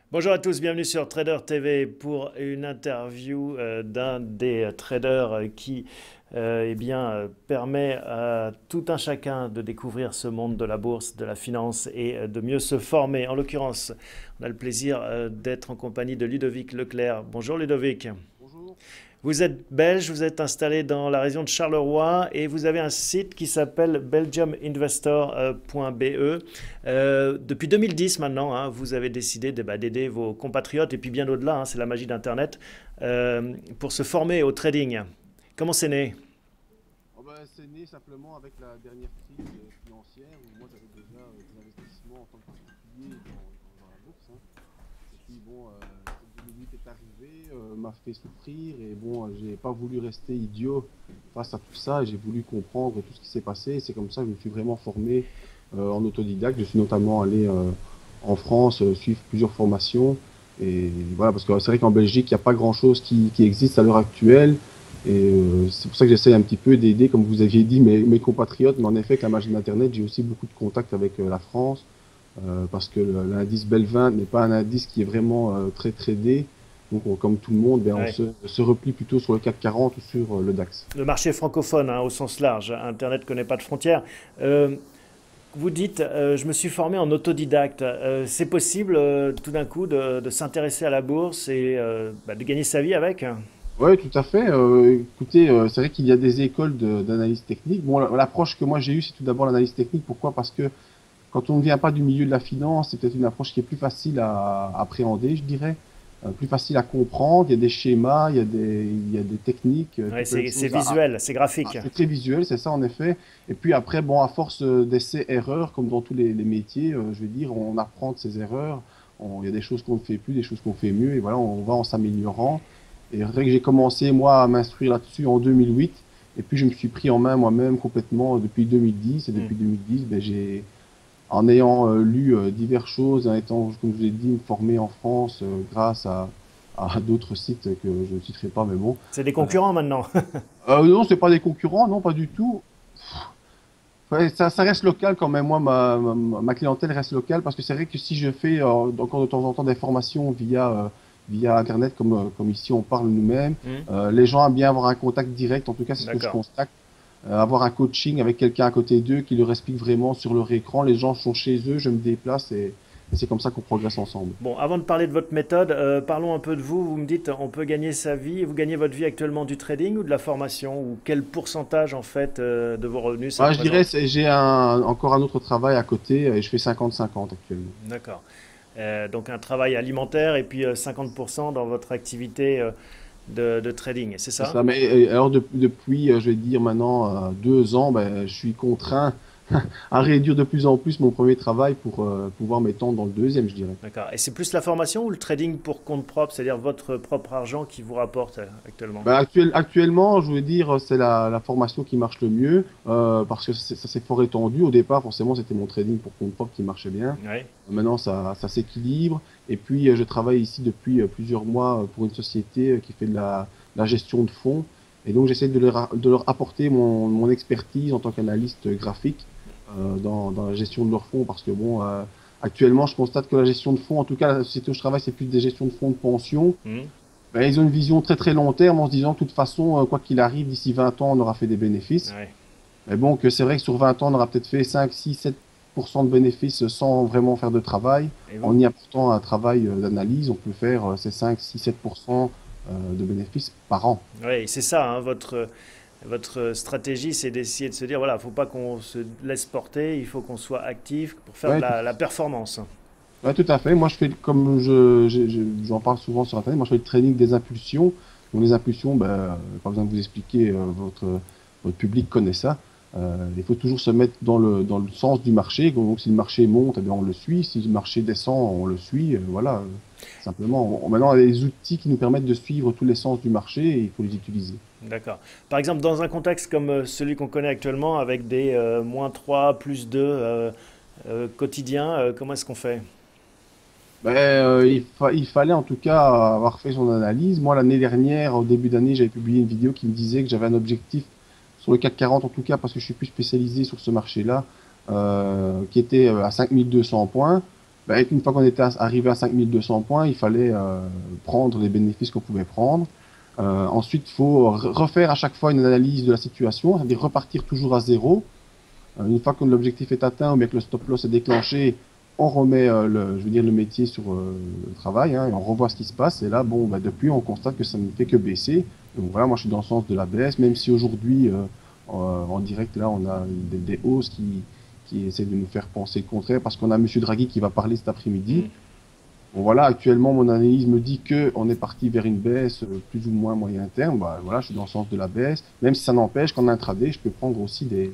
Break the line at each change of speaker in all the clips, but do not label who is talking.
Bonjour à tous, bienvenue sur Trader TV pour une interview d'un des traders qui permet à tout un chacun de découvrir ce monde de la bourse, de la finance et de mieux se former. En l'occurrence, on a le plaisir d'être en compagnie de Ludovic Leclerc. Bonjour Ludovic.
Bonjour.
Vous êtes belge, vous êtes installé dans la région de Charleroi et vous avez un site qui s'appelle belgiuminvestor.be. Depuis 2010 maintenant, hein, vous avez décidé d'aider vos compatriotes et puis bien au-delà, hein, c'est la magie d'Internet, pour se former au trading. Comment c'est né?
Oh ben, c'est né simplement avec la dernière crise financière où moi j'avais déjà des investissements en tant que particulier dans la bourse, hein. Et puis bon, 2008 est arrivé, m'a fait souffrir et bon, j'ai pas voulu rester idiot face à tout ça et j'ai voulu comprendre tout ce qui s'est passé. Et c'est comme ça que je me suis vraiment formé en autodidacte. Je suis notamment allé en France suivre plusieurs formations. Et voilà, parce que c'est vrai qu'en Belgique, il n'y a pas grand-chose qui existe à l'heure actuelle. Et c'est pour ça que j'essaie un petit peu d'aider, comme vous aviez dit, mes compatriotes. Mais en effet, avec la magie d'Internet, j'ai aussi beaucoup de contacts avec la France, parce que l'indice Belvin n'est pas un indice qui est vraiment très tradé. Donc, comme tout le monde, ben,
Ouais.
se replie plutôt sur le CAC 40 ou sur le DAX.
Le marché francophone, hein, au sens large, Internet ne connaît pas de frontières. Vous dites, je me suis formé en autodidacte. C'est possible tout d'un coup de s'intéresser à la bourse et de gagner sa vie avec?
Oui, tout à fait. Écoutez, c'est vrai qu'il y a des écoles d'analyse technique. Bon, l'approche que moi j'ai eue, c'est tout d'abord l'analyse technique. Pourquoi? Parce que quand on ne vient pas du milieu de la finance, c'est peut-être une approche qui est plus facile à appréhender, je dirais, plus facile à comprendre. Il y a des schémas, il y a des techniques,
Ouais,
tout plein de
c'est
choses
visuel, c'est graphique.
c'est très visuel, c'est ça en effet. Et puis après, bon, à force d'essais-erreurs, comme dans tous les métiers, je veux dire, on apprend de ses erreurs. Il y a des choses qu'on ne fait plus, des choses qu'on fait mieux, et voilà, on va en s'améliorant. Et c'est vrai que j'ai commencé, moi, à m'instruire là-dessus en 2008, et puis je me suis pris en main moi-même complètement depuis 2010. Et
Hmm.
depuis 2010, ben, en ayant lu diverses choses, en étant, comme je vous ai dit, me former en France grâce à d'autres sites que je ne citerai pas, mais bon.
C'est des concurrents maintenant.
Non, c'est pas des concurrents, non, pas du tout. Ouais, ça reste local quand même. Moi, ma clientèle reste locale parce que c'est vrai que si je fais encore de temps en temps des formations via Internet, comme ici on parle nous-mêmes,
Hmm.
les gens aiment bien avoir un contact direct. En tout cas, c'est ce que je
D'accord.
constate. Avoir un coaching avec quelqu'un à côté d'eux qui leur explique vraiment sur leur écran. Les gens sont chez eux, je me déplace et c'est comme ça qu'on progresse ensemble.
Bon, avant de parler de votre méthode, parlons un peu de vous. Vous me dites, on peut gagner sa vie. Vous gagnez votre vie actuellement du trading ou de la formation? Ou quel pourcentage en fait de vos revenus ça
Ah, je dirais,
représente?
j'ai encore un autre travail à côté et je fais 50-50 actuellement.
D'accord. Donc un travail alimentaire et puis 50% dans votre activité de trading, c'est
C'est
ça?
ça, mais alors depuis, je vais dire maintenant 2 ans, ben, je suis contraint à réduire de plus en plus mon premier travail pour pouvoir m'étendre dans le deuxième, je dirais.
D'accord. Et c'est plus la formation ou le trading pour compte propre, c'est-à-dire votre propre argent qui vous rapporte actuellement?
Ben, actuellement, je veux dire, c'est la formation qui marche le mieux parce que ça s'est fort étendu. Au départ, forcément, c'était mon trading pour compte propre qui marchait bien.
Oui.
Maintenant, ça s'équilibre. Et puis, je travaille ici depuis plusieurs mois pour une société qui fait de la gestion de fonds. Et donc, j'essaie de leur apporter mon expertise en tant qu'analyste graphique dans la gestion de leurs fonds. Parce que, bon, actuellement, je constate que la gestion de fonds, en tout cas, la société où je travaille, c'est plus des gestions de fonds de pension.
Hmm.
Ben, ils ont une vision très très long terme en se disant, de toute façon, quoi qu'il arrive, d'ici 20 ans, on aura fait des bénéfices.
Ouais.
Mais bon, que c'est vrai que sur 20 ans, on aura peut-être fait 5, 6, 7% de bénéfices sans vraiment faire de travail.
Et
En
vous?
y apportant un travail d'analyse, on peut faire ces 5, 6, 7% de bénéfices par an.
Oui, c'est ça, hein, votre stratégie, c'est d'essayer de se dire, voilà, faut pas qu'on se laisse porter, il faut qu'on soit actif pour faire de
Ouais,
la performance.
ouais, tout à fait. Moi, je fais, comme j'en parle souvent sur Internet, moi, je fais le training des impulsions. Donc, les impulsions, ben, pas besoin de vous expliquer, votre public connaît ça. Il faut toujours se mettre dans le sens du marché. Donc, si le marché monte, eh bien, on le suit. Si le marché descend, on le suit. Voilà, simplement. Maintenant, on a des outils qui nous permettent de suivre tous les sens du marché et il faut les utiliser.
D'accord. Par exemple, dans un contexte comme celui qu'on connaît actuellement, avec des -3, +2 quotidiens, comment est-ce qu'on fait?
Ben, il fallait en tout cas avoir fait son analyse. Moi, l'année dernière, au début d'année, j'avais publié une vidéo qui me disait que j'avais un objectif sur le CAC 40, en tout cas, parce que je suis plus spécialisé sur ce marché-là, qui était à 5200 points. bah, une fois qu'on était arrivé à 5200 points, il fallait prendre les bénéfices qu'on pouvait prendre. Ensuite, il faut refaire à chaque fois une analyse de la situation, c'est-à-dire repartir toujours à zéro. Une fois que l'objectif est atteint ou bien que le stop loss est déclenché, on remet je veux dire, le métier sur le travail, hein, et on revoit ce qui se passe. Et là, bon, bah, depuis, on constate que ça ne fait que baisser. Donc voilà, moi je suis dans le sens de la baisse, même si aujourd'hui, en direct, là, on a des hausses qui essaient de nous faire penser le contraire, parce qu'on a Monsieur Draghi qui va parler cet après-midi.
Mm.
Bon voilà, actuellement mon analyse me dit que on est parti vers une baisse plus ou moins moyen terme. Bah voilà, je suis dans le sens de la baisse, même si ça n'empêche qu'en intraday, je peux prendre aussi je veux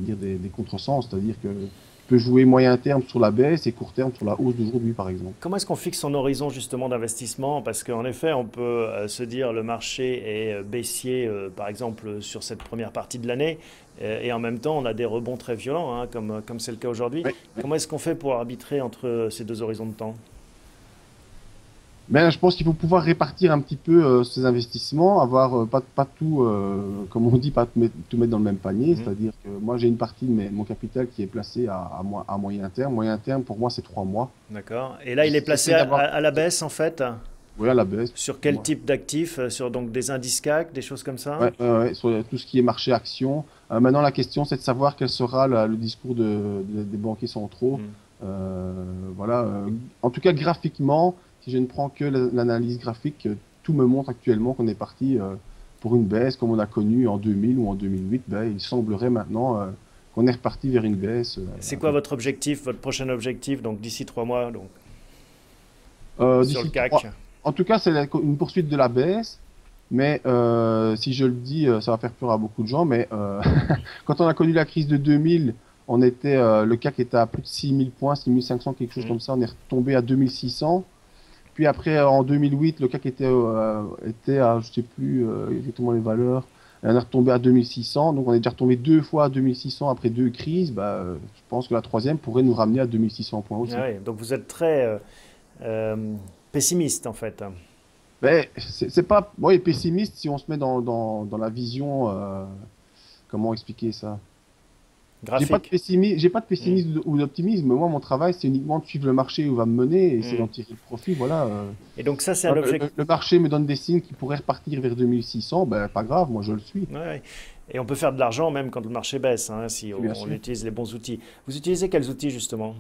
dire des contresens, c'est-à-dire que je peux jouer moyen terme sur la baisse et court terme sur la hausse d'aujourd'hui par exemple.
Comment est-ce qu'on fixe son horizon justement d'investissement? Parce qu'en effet, on peut se dire le marché est baissier, par exemple, sur cette première partie de l'année, et en même temps, on a des rebonds très violents, hein, comme c'est le cas aujourd'hui.
Oui, oui.
Comment est-ce qu'on fait pour arbitrer entre ces deux horizons de temps?
Ben, je pense qu'il faut pouvoir répartir un petit peu ses investissements, avoir pas tout, comme on dit, pas tout mettre dans le même panier.
Mhm.
C'est-à-dire que moi j'ai une partie de mon capital qui est placée à moyen terme. Moyen terme pour moi c'est 3 mois.
D'accord. Et là, il est placé
J'essaie d'avoir
à la baisse, en fait.
ouais, à la baisse.
Sur quel type d'actifs? Sur donc des indices CAC, des choses comme ça?
Ouais, ouais, ouais, sur tout ce qui est marché action. Maintenant, la question, c'est de savoir quel sera le discours des banquiers centraux.
Hmm.
Voilà. En tout cas, graphiquement, si je ne prends que l'analyse graphique, tout me montre actuellement qu'on est parti pour une baisse, comme on a connu en 2000 ou en 2008. Ben, il semblerait maintenant qu'on est reparti vers une baisse.
C'est quoi votre objectif, votre prochain objectif, donc d'ici 3 mois, donc sur le
D'ici trois.
CAC?
En tout cas, c'est une poursuite de la baisse. Mais si je le dis, ça va faire peur à beaucoup de gens. Mais quand on a connu la crise de 2000, le CAC était à plus de 6000 points, 6500, quelque chose
Hmm.
comme ça. On est retombé à 2600. Puis après, en 2008, le CAC était à, je sais plus exactement les valeurs. Et on est retombé à 2600. Donc on est déjà retombé 2 fois à 2600 après 2 crises. Bah, je pense que la troisième pourrait nous ramener à 2600 points aussi.
Ah oui, donc vous êtes très euh, pessimiste, en fait.
Mais c'est pas, ouais, pessimiste si on se met dans la vision, comment expliquer ça?
Graphique.
J'ai pas de
Hmm.
pessimisme ou d'optimisme. Moi, mon travail, c'est uniquement de suivre le marché où il va me mener et c'est
Hmm.
d'en tirer le profit. Voilà.
Et donc ça, c'est un objectif.
Le marché me donne des signes qui pourraient repartir vers 2600. Ben, pas grave, moi, je le suis.
Ouais, ouais. Et on peut faire de l'argent même quand le marché baisse, hein, si
Bien
on
sûr.
utilise les bons outils. Vous utilisez quels outils justement?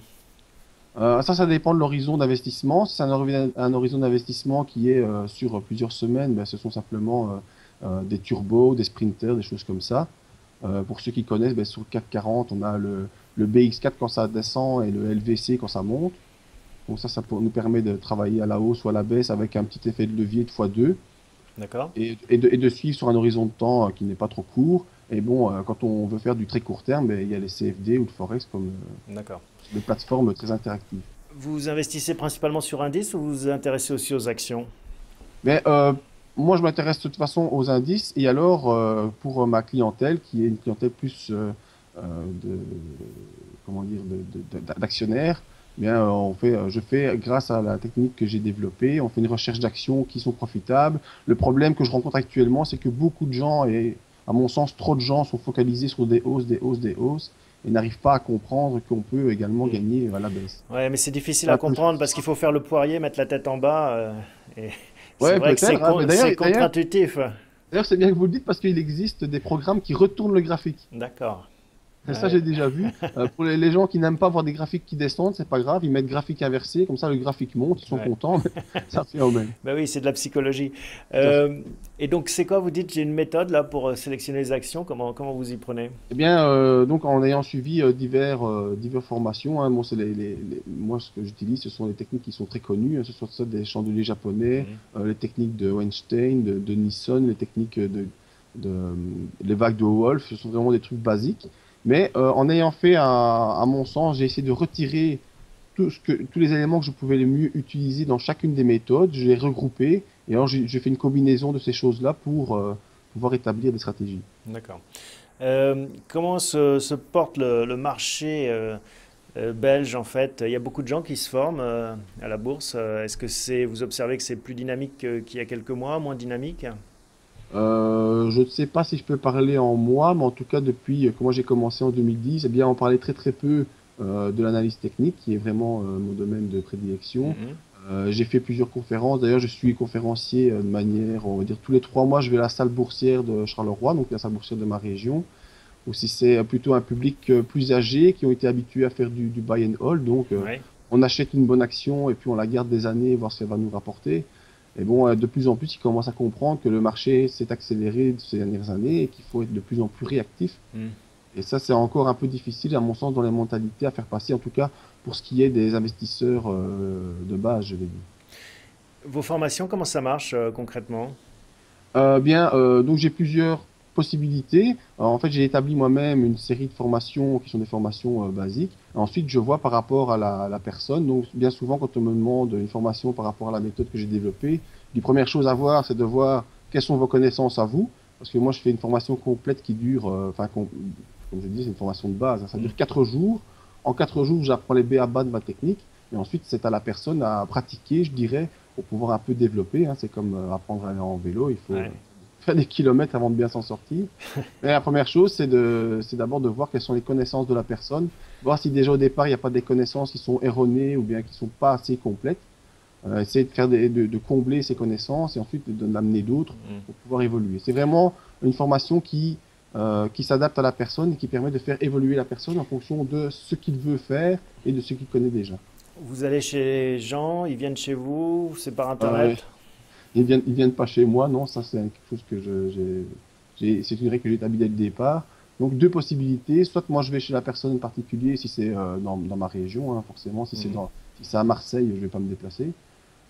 Ça dépend de l'horizon d'investissement. Si c'est un horizon d'investissement qui est sur plusieurs semaines, ben, ce sont simplement des turbos, des sprinters, des choses comme ça. Pour ceux qui connaissent, ben, sur le CAC 40, on a le BX4 quand ça descend et le LVC quand ça monte. Donc ça nous permet de travailler à la hausse ou à la baisse avec un petit effet de levier de x2
D'accord?
et de suivre sur un horizon de temps qui n'est pas trop court. Et bon, quand on veut faire du très court terme, ben, il y a les CFD ou le Forex comme
D'accord.
des plateformes très interactives.
Vous investissez principalement sur indices ou vous vous intéressez aussi aux actions?
Mais moi, je m'intéresse de toute façon aux indices. Et alors, pour ma clientèle, qui est une clientèle plus euh, de, comment dire, d'actionnaires, eh bien, je fais, grâce à la technique que j'ai développée, on fait une recherche d'actions qui sont profitables. Le problème que je rencontre actuellement, c'est que beaucoup de gens, et à mon sens, trop de gens sont focalisés sur des hausses, des hausses, des hausses, et n'arrivent pas à comprendre qu'on peut également
Hmm.
gagner à la baisse.
Ouais, mais c'est difficile
C'est
à
un peu le
comprendre parce
souci.
qu'il faut faire le poirier, mettre la tête en bas. Et c'est
Ouais,
vrai que
peut-être, hein, mais
c'est contre-intuitif.
d'ailleurs, c'est bien que vous le dites parce qu'il existe des programmes qui retournent le graphique.
D'accord.
Et ça,
Ouais.
j'ai déjà vu. Pour les gens qui n'aiment pas voir des graphiques qui descendent, c'est pas grave, ils mettent graphique inversé, comme ça le graphique monte, ils sont
Ouais.
contents, mais ça fait au même.
Ben oui, c'est de la psychologie.
Tout à fait.
Et donc, c'est quoi, vous dites, j'ai une méthode là pour sélectionner les actions. Comment vous y prenez?
Eh bien, donc en ayant suivi divers formations, hein, bon, moi ce que j'utilise, ce sont les techniques qui sont très connues, hein, ce sont celles des chandeliers japonais,
Mhm.
les techniques de Weinstein, de Nissan, les techniques les vagues de Wolf, ce sont vraiment des trucs basiques. Mais en ayant fait, à mon sens, j'ai essayé de retirer tous les éléments que je pouvais les mieux utiliser dans chacune des méthodes, je les ai regroupés, et alors j'ai fait une combinaison de ces choses-là pour pouvoir établir des stratégies.
D'accord. Comment se porte le marché belge en fait? Il y a beaucoup de gens qui se forment à la bourse. Est-ce que vous observez que c'est plus dynamique qu'il y a quelques mois, moins dynamique?
Je ne sais pas si je peux parler en moi, mais en tout cas, depuis que moi j'ai commencé en 2010, eh bien, on parlait très très peu de l'analyse technique, qui est vraiment mon domaine de prédilection.
Mhm.
J'ai fait plusieurs conférences. D'ailleurs, je suis conférencier de manière, on va dire, tous les 3 mois, je vais à la salle boursière de Charleroi, donc la salle boursière de ma région. Ou si c'est plutôt un public plus âgé, qui ont été habitués à faire du buy and hold. Donc,
Ouais.
on achète une bonne action et puis on la garde des années, voir ce qu'elle va nous rapporter. Et bon, de plus en plus, ils commencent à comprendre que le marché s'est accéléré ces dernières années et qu'il faut être de plus en plus réactif.
Mhm.
Et ça, c'est encore un peu difficile, à mon sens, dans les mentalités à faire passer, en tout cas pour ce qui est des investisseurs de base, je vais dire.
Vos formations, comment ça marche concrètement?
Donc j'ai plusieurs possibilités. En fait, j'ai établi moi-même une série de formations qui sont des formations basiques. Ensuite, je vois par rapport à la personne. Donc, bien souvent, quand on me demande une formation par rapport à la méthode que j'ai développée, les premières choses à voir, c'est de voir quelles sont vos connaissances à vous. Parce que moi, je fais une formation complète qui dure, comme je dis, c'est une formation de base, hein. Ça
Mhm.
dure 4 jours. En 4 jours, j'apprends les b.a-ba de ma technique. Et ensuite, c'est à la personne à pratiquer, je dirais, pour pouvoir un peu développer, hein. C'est comme apprendre à aller en vélo, il faut
Ouais.
faire des kilomètres avant de bien s'en sortir. Mais la première chose, c'est d'abord de voir quelles sont les connaissances de la personne, voir si déjà au départ, il n'y a pas des connaissances qui sont erronées ou bien qui sont pas assez complètes. Essayer de faire de combler ces connaissances et ensuite de l'amener d'autres
Mhm.
pour pouvoir évoluer. C'est vraiment une formation qui s'adapte à la personne et qui permet de faire évoluer la personne en fonction de ce qu'il veut faire et de ce qu'il connaît déjà.
Vous allez chez les gens, ils viennent chez vous, c'est par
Euh,
Internet?
ils viennent pas chez moi, non, ça c'est quelque chose que c'est une règle que j'ai établie dès le départ. Donc deux possibilités, soit moi je vais chez la personne en particulier si c'est dans ma région, hein, forcément,
Mhm.
si c'est à Marseille, je vais pas me déplacer.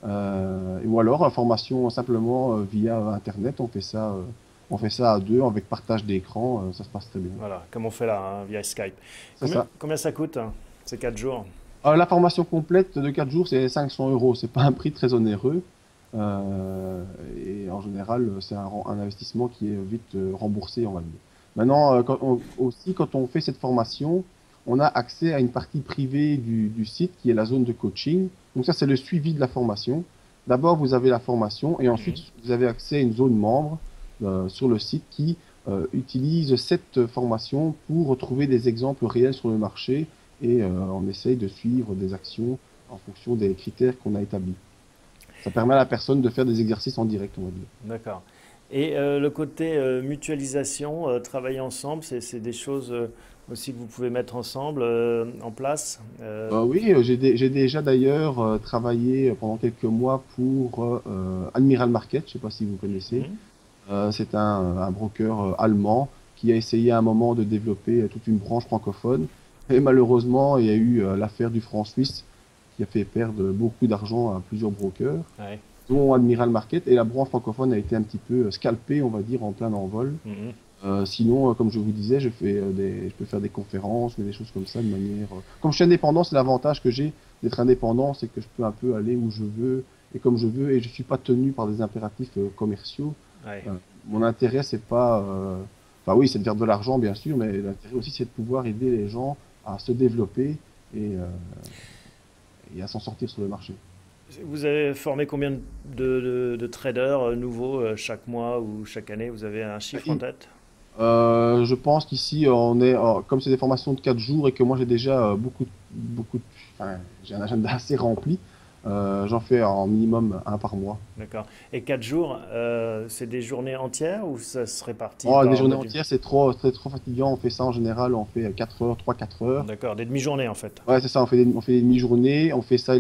Ou alors formation simplement via Internet, on fait ça à deux avec partage d'écran, ça se passe très bien.
Voilà, comme on fait là, hein, via Skype.
C'est
Combien,
ça.
combien ça coûte, hein, ces 4 jours?
La formation complète de 4 jours, c'est 500 euros. C'est pas un prix très onéreux. Euh, et en général, c'est un investissement qui est vite remboursé, on va dire. Maintenant, aussi, quand on fait cette formation, on a accès à une partie privée du site qui est la zone de coaching. Donc ça, c'est le suivi de la formation. D'abord, vous avez la formation et ensuite,
Mhm.
vous avez accès à une zone membre sur le site qui utilise cette formation pour retrouver des exemples réels sur le marché et on essaye de suivre des actions en fonction des critères qu'on a établis. Ça permet à la personne de faire des exercices en direct, on va dire.
D'accord. Et le côté mutualisation, travailler ensemble, c'est des choses aussi que vous pouvez mettre ensemble, en place.
Oui, j'ai déjà d'ailleurs travaillé pendant quelques mois pour Admiral Market, je ne sais pas si vous connaissez.
Mhm.
C'est un broker allemand qui a essayé à un moment de développer toute une branche francophone. Et malheureusement, il y a eu l'affaire du franc suisse qui a fait perdre beaucoup d'argent à plusieurs brokers,
Ouais.
dont Admiral Market. Et la branche francophone a été un petit peu scalpée, on va dire, en plein envol.
Mhm.
Sinon, comme je vous disais, je peux faire des conférences ou des choses comme ça de manière. Comme je suis indépendant, c'est l'avantage que j'ai d'être indépendant, c'est que je peux un peu aller où je veux et comme je veux et je suis pas tenu par des impératifs commerciaux.
Ouais.
Mon intérêt, c'est pas. Enfin, oui, c'est de faire de l'argent, bien sûr, mais l'intérêt aussi, c'est de pouvoir aider les gens à se développer et, euh, et à s'en sortir sur le marché.
Vous avez formé combien de traders nouveaux chaque mois ou chaque année? Vous avez un chiffre en tête?
Je pense qu'ici, comme c'est des formations de 4 jours et que moi j'ai déjà enfin, j'ai un agenda assez rempli, j'en fais en minimum un par mois.
D'accord. Et 4 jours, c'est des journées entières ou ça se répartit
Oh, des
par
journées
module?
entières, c'est trop fatigant. On fait ça en général, on fait 4 heures, 3 4 heures.
D'accord, des demi-journées en fait.
Ouais, c'est ça, on fait des demi-journées, on fait ça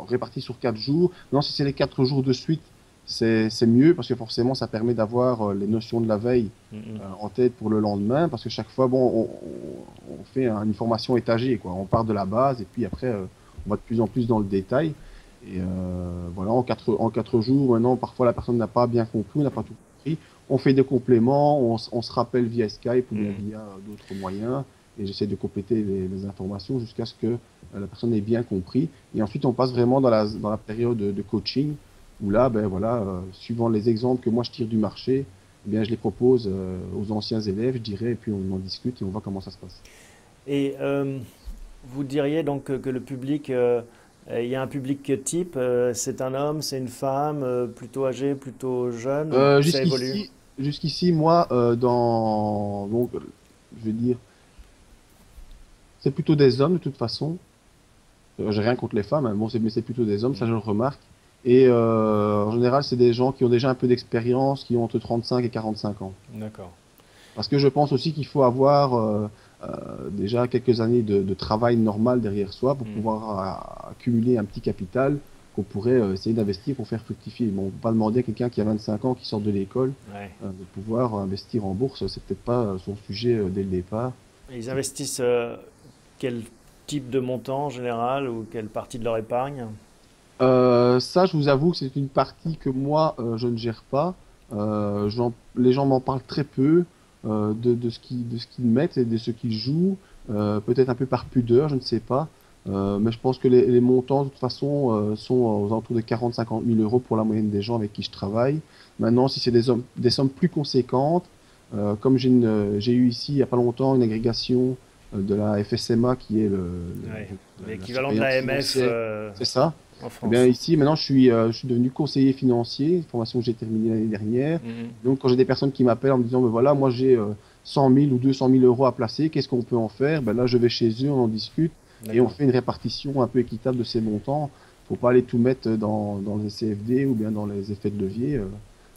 réparti sur 4 jours. Non, si c'est les 4 jours de suite, c'est mieux parce que forcément, ça permet d'avoir les notions de la veille
Mhm.
en tête pour le lendemain. Parce que chaque fois, bon, on fait une formation étagée, quoi. On part de la base et puis après, on va de plus en plus dans le détail. Et voilà, en 4 jours, maintenant, parfois la personne n'a pas bien compris, n'a pas tout compris. On fait des compléments, on se rappelle via Skype ou bien
Mhm.
via d'autres moyens et j'essaie de compléter les informations jusqu'à ce que la personne ait bien compris. Et ensuite, on passe vraiment dans la période de coaching, où là, ben voilà, suivant les exemples que moi je tire du marché, eh bien, je les propose aux anciens élèves, je dirais, et puis on en discute et on voit comment ça se passe.
Et vous diriez donc que le public, il y a un public type, c'est un homme, c'est une femme, plutôt âgé, plutôt jeune, ou ça évolue?
Jusqu'ici, moi, je vais dire, c'est plutôt des hommes de toute façon. J'ai rien contre les femmes, hein, bon, mais c'est plutôt des hommes, ça je le remarque. Et en général, c'est des gens qui ont déjà un peu d'expérience, qui ont entre 35 et 45 ans.
D'accord.
Parce que je pense aussi qu'il faut avoir déjà quelques années de travail normal derrière soi pour
Hmm.
pouvoir accumuler un petit capital qu'on pourrait essayer d'investir pour faire fructifier. Bon, on ne peut pas demander à quelqu'un qui a 25 ans, qui sort de l'école,
Ouais.
de pouvoir investir en bourse. C'est peut-être pas son sujet dès le départ.
Ils investissent quel type de montant en général ou quelle partie de leur épargne?
Ça, je vous avoue que c'est une partie que moi, je ne gère pas. Les gens m'en parlent très peu de ce qu'ils mettent et de ce qu'ils jouent. Peut-être un peu par pudeur, je ne sais pas. Mais je pense que les montants, de toute façon, sont aux alentours de 40-50 000 euros pour la moyenne des gens avec qui je travaille. Maintenant, si c'est des sommes plus conséquentes, comme j'ai eu ici, il n'y a pas longtemps, une agrégation de la FSMA, qui est
Ouais.
la
L'équivalent de
surveillance
l'AMF
financière, c'est ça.
en
Eh bien,
France.
ici, maintenant, je suis devenu conseiller financier, une formation que j'ai terminée l'année dernière.
Mhm.
Donc, quand j'ai des personnes qui m'appellent en me disant, ben voilà, moi j'ai 100 000 ou 200 000 euros à placer, qu'est-ce qu'on peut en faire? Ben là, je vais chez eux, on en discute et on
D'accord.
fait une répartition un peu équitable de ces montants. Faut pas aller tout mettre dans les CFD ou bien dans les effets de levier.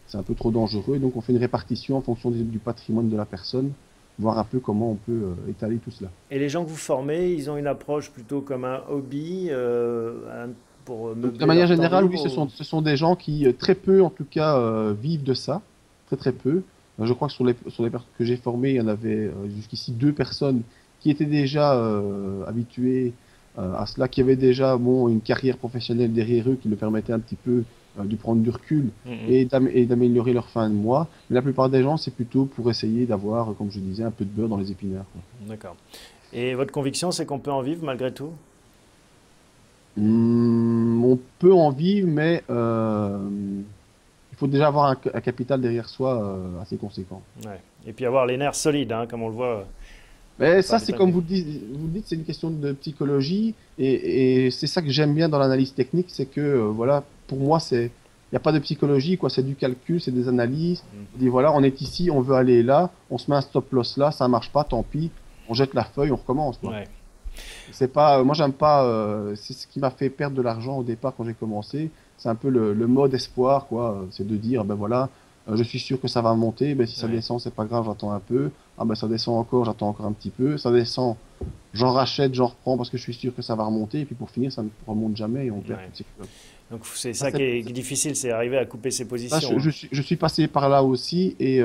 C'est un peu trop dangereux. Et donc, on fait une répartition en fonction du patrimoine de la personne, voir un peu comment on peut étaler tout cela.
Et les gens que vous formez, ils ont une approche plutôt comme un hobby pour
Donc, de
meubler
manière
leur temps
générale, oui,
libre ou-
ce sont des gens qui, très peu en tout cas, vivent de ça. Très, très peu. Je crois que sur les personnes que j'ai formées, il y en avait jusqu'ici deux personnes qui étaient déjà habituées à cela, qui avaient déjà bon, une carrière professionnelle derrière eux qui leur permettait un petit peu de prendre du recul
Mhm.
et d'améliorer leur fin de mois. Mais la plupart des gens, c'est plutôt pour essayer d'avoir, comme je disais, un peu de beurre dans les épinards, quoi.
D'accord. Et votre conviction, c'est qu'on peut en vivre malgré tout?
On peut en vivre, mais il faut déjà avoir un capital derrière soi assez conséquent.
Ouais. Et puis avoir les nerfs solides, hein, comme on le voit la
Mais
plupart
ça,
du
c'est
temps.
comme vous le dites, c'est une question de psychologie, et c'est ça que j'aime bien dans l'analyse technique, c'est que voilà, pour moi, il n'y a pas de psychologie, quoi, c'est du calcul, c'est des analyses. On dit voilà, on est ici, on veut aller là, on se met un stop loss là, ça marche pas, tant pis, on jette la feuille, on recommence, quoi.
Ouais.
C'est pas, moi j'aime pas, c'est ce qui m'a fait perdre de l'argent au départ quand j'ai commencé. C'est un peu le mode espoir, quoi. C'est de dire, ben voilà, je suis sûr que ça va monter. Ben si ça
Ouais.
descend, c'est pas grave, j'attends un peu. Ah ben ça descend encore, j'attends encore un petit peu. Ça descend, j'en rachète, j'en reprends parce que je suis sûr que ça va remonter. Et puis pour finir, ça ne remonte jamais et on perd
Ouais.
toutes ses couleurs.
Donc c'est
Ça,
ça qui est difficile, c'est arriver à couper ses
ça,
positions, hein.
je suis passé par là aussi et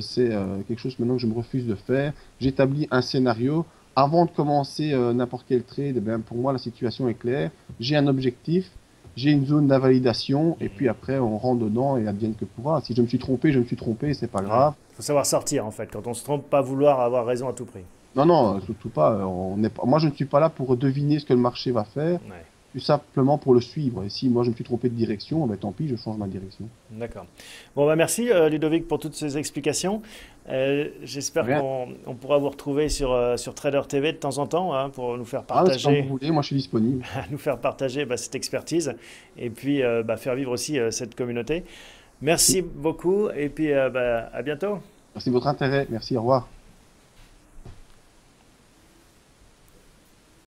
c'est quelque chose maintenant que je me refuse de faire. J'établis un scénario. Avant de commencer n'importe quel trade, eh bien, pour moi, la situation est claire. J'ai un objectif, j'ai une zone d'invalidation et puis après, on rentre dedans et advienne que pourra. Si je me suis trompé, je me suis trompé, c'est pas
Ouais.
grave.
Faut savoir sortir en fait. Quand on se trompe, pas vouloir avoir raison à tout prix.
Non, non, surtout pas. Moi, je ne suis pas là pour deviner ce que le marché va faire,
Ouais.
tout simplement pour le suivre. Et si moi, je me suis trompé de direction, eh ben, tant pis, je change ma direction.
D'accord. Bon, bah merci Ludovic pour toutes ces explications. J'espère
Rien.
qu'on pourra vous retrouver sur Trader TV de temps en temps, hein, pour nous faire
Ah, c'est quand vous
partager,
voulez, moi, je suis disponible.
nous faire partager cette expertise et puis faire vivre aussi cette communauté. Merci beaucoup et puis à bientôt.
Merci de votre intérêt. Merci, au revoir.